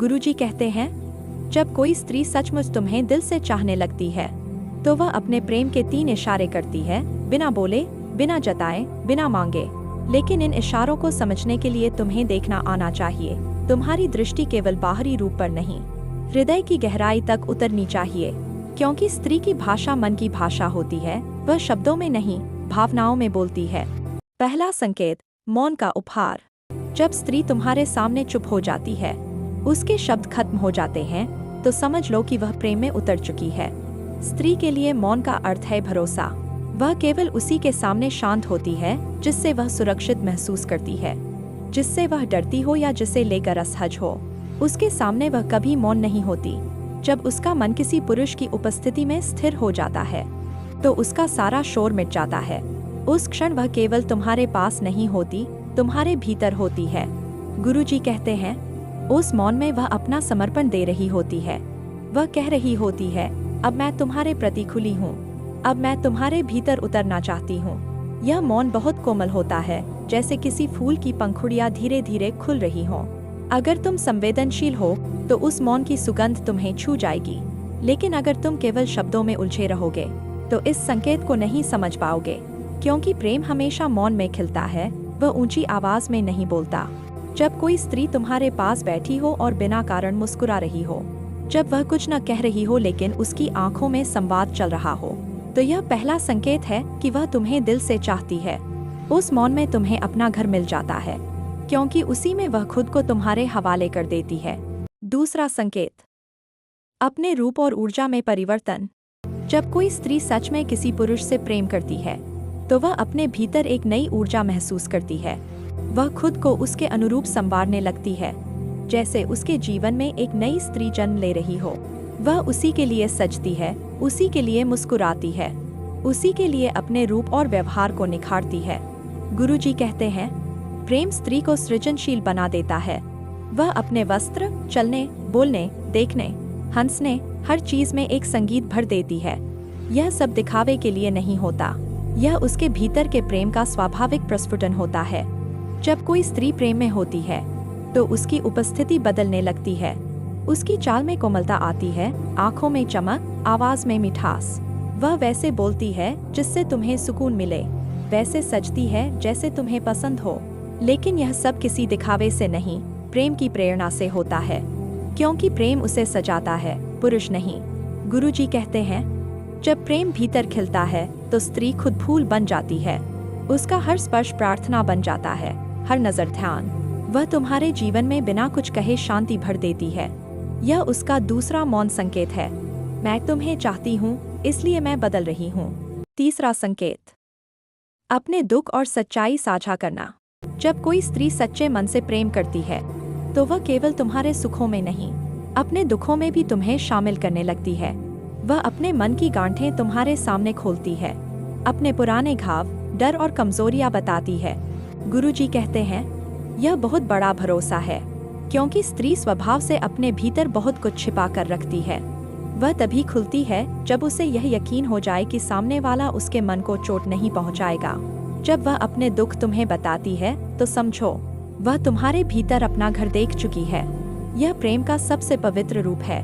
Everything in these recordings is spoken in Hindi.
गुरुजी कहते हैं, जब कोई स्त्री सचमुच तुम्हें दिल से चाहने लगती है तो वह अपने प्रेम के 3 इशारे करती है, बिना बोले, बिना जताए, बिना मांगे। लेकिन इन इशारों को समझने के लिए तुम्हें देखना आना चाहिए। तुम्हारी दृष्टि केवल बाहरी रूप पर नहीं, हृदय की गहराई तक उतरनी चाहिए, क्योंकि स्त्री की भाषा मन की भाषा होती है। वह शब्दों में नहीं, भावनाओं में बोलती है। पहला संकेत, मौन का उपहार। जब स्त्री तुम्हारे सामने चुप हो जाती है, उसके शब्द खत्म हो जाते हैं, तो समझ लो कि वह प्रेम में उतर चुकी है। स्त्री के लिए मौन का अर्थ है भरोसा। वह केवल उसी के सामने शांत होती है जिससे वह सुरक्षित महसूस करती है, जिससे वह डरती हो या जिसे लेकर असहज हो। उसके सामने वह कभी मौन नहीं होती। जब उसका मन किसी पुरुष की उपस्थिति में स्थिर हो जाता है तो उसका सारा शोर मिट जाता है। उस क्षण वह केवल तुम्हारे पास नहीं होती, तुम्हारे भीतर होती है। गुरुजी कहते हैं, उस मौन में वह अपना समर्पण दे रही होती है। वह कह रही होती है, अब मैं तुम्हारे प्रति खुली हूँ, अब मैं तुम्हारे भीतर उतरना चाहती हूँ। यह मौन बहुत कोमल होता है, जैसे किसी फूल की पंखुड़ियाँ धीरे धीरे खुल रही हों। अगर तुम संवेदनशील हो तो उस मौन की सुगंध तुम्हें छू जाएगी। लेकिन अगर तुम केवल शब्दों में उलझे रहोगे तो इस संकेत को नहीं समझ पाओगे, क्योंकि प्रेम हमेशा मौन में खिलता है, वह ऊंची आवाज में नहीं बोलता। जब कोई स्त्री तुम्हारे पास बैठी हो और बिना कारण मुस्कुरा रही हो, जब वह कुछ न कह रही हो लेकिन उसकी आंखों में संवाद चल रहा हो, तो यह पहला संकेत है कि वह तुम्हें दिल से चाहती है। उस मौन में तुम्हें अपना घर मिल जाता है, क्योंकि उसी में वह खुद को तुम्हारे हवाले कर देती है। दूसरा संकेत, अपने रूप और ऊर्जा में परिवर्तन। जब कोई स्त्री सच में किसी पुरुष से प्रेम करती है तो वह अपने भीतर एक नई ऊर्जा महसूस करती है। वह खुद को उसके अनुरूप संवारने लगती है, जैसे उसके जीवन में एक नई स्त्री जन्म ले रही हो। वह उसी के लिए सजती है, उसी के लिए मुस्कुराती है, उसी के लिए अपने रूप और व्यवहार को निखारती है। गुरुजी कहते हैं, प्रेम स्त्री को सृजनशील बना देता है। वह अपने वस्त्र, चलने, बोलने, देखने, हंसने, हर चीज में एक संगीत भर देती है। यह सब दिखावे के लिए नहीं होता, यह उसके भीतर के प्रेम का स्वाभाविक प्रस्फुटन होता है। जब कोई स्त्री प्रेम में होती है तो उसकी उपस्थिति बदलने लगती है। उसकी चाल में कोमलता आती है, आंखों में चमक, आवाज में मिठास। वह वैसे बोलती है जिससे तुम्हें सुकून मिले, वैसे सजती है जैसे तुम्हें पसंद हो। लेकिन यह सब किसी दिखावे से नहीं, प्रेम की प्रेरणा से होता है, क्योंकि प्रेम उसे सजाता है, पुरुष नहीं। गुरुजी कहते हैं, जब प्रेम भीतर खिलता है तो स्त्री खुद फूल बन जाती है। उसका हर स्पर्श प्रार्थना बन जाता है, हर नजर ध्यान। वह तुम्हारे जीवन में बिना कुछ कहे शांति भर देती है। यह उसका दूसरा मौन संकेत है, मैं तुम्हें चाहती हूँ, इसलिए मैं बदल रही हूँ। तीसरा संकेत, अपने दुख और सच्चाई साझा करना। जब कोई स्त्री सच्चे मन से प्रेम करती है तो वह केवल तुम्हारे सुखों में नहीं, अपने दुखों में भी तुम्हें शामिल करने लगती है। वह अपने मन की गांठें तुम्हारे सामने खोलती है, अपने पुराने घाव, डर और कमजोरियां बताती है। गुरुजी कहते हैं, यह बहुत बड़ा भरोसा है, क्योंकि स्त्री स्वभाव से अपने भीतर बहुत कुछ छिपा कर रखती है। वह तभी खुलती है जब उसे यह यकीन हो जाए कि सामने वाला उसके मन को चोट नहीं पहुंचाएगा। जब वह अपने दुख तुम्हें बताती है तो समझो, वह तुम्हारे भीतर अपना घर देख चुकी है। यह प्रेम का सबसे पवित्र रूप है,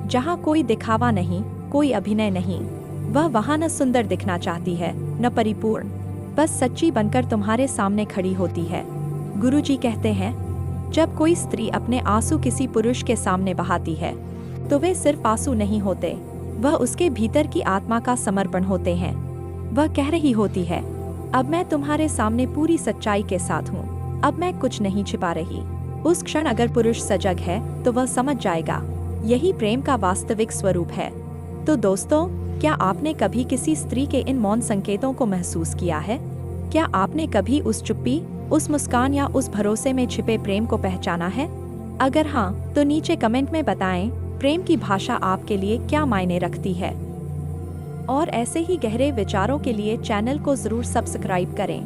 जहाँ कोई दिखावा नहीं, कोई अभिनय नहीं। वह वहाँ न सुंदर दिखना चाहती है, न परिपूर्ण, बस सच्ची बनकर तुम्हारे सामने खड़ी होती है। गुरुजी कहते हैं, जब कोई स्त्री अपने आंसू किसी पुरुष के सामने बहाती है तो वे सिर्फ आंसू नहीं होते, वह उसके भीतर की आत्मा का समर्पण होते हैं। वह कह रही होती है, अब मैं तुम्हारे सामने पूरी सच्चाई के साथ हूँ, अब मैं कुछ नहीं छिपा रही। उस क्षण अगर पुरुष सजग है तो वह समझ जाएगा, यही प्रेम का वास्तविक स्वरूप है। तो दोस्तों, क्या आपने कभी किसी स्त्री के इन मौन संकेतों को महसूस किया है? क्या आपने कभी उस चुप्पी, उस मुस्कान या उस भरोसे में छिपे प्रेम को पहचाना है? अगर हाँ, तो नीचे कमेंट में बताएं, प्रेम की भाषा आपके लिए क्या मायने रखती है। और ऐसे ही गहरे विचारों के लिए चैनल को जरूर सब्सक्राइब करें।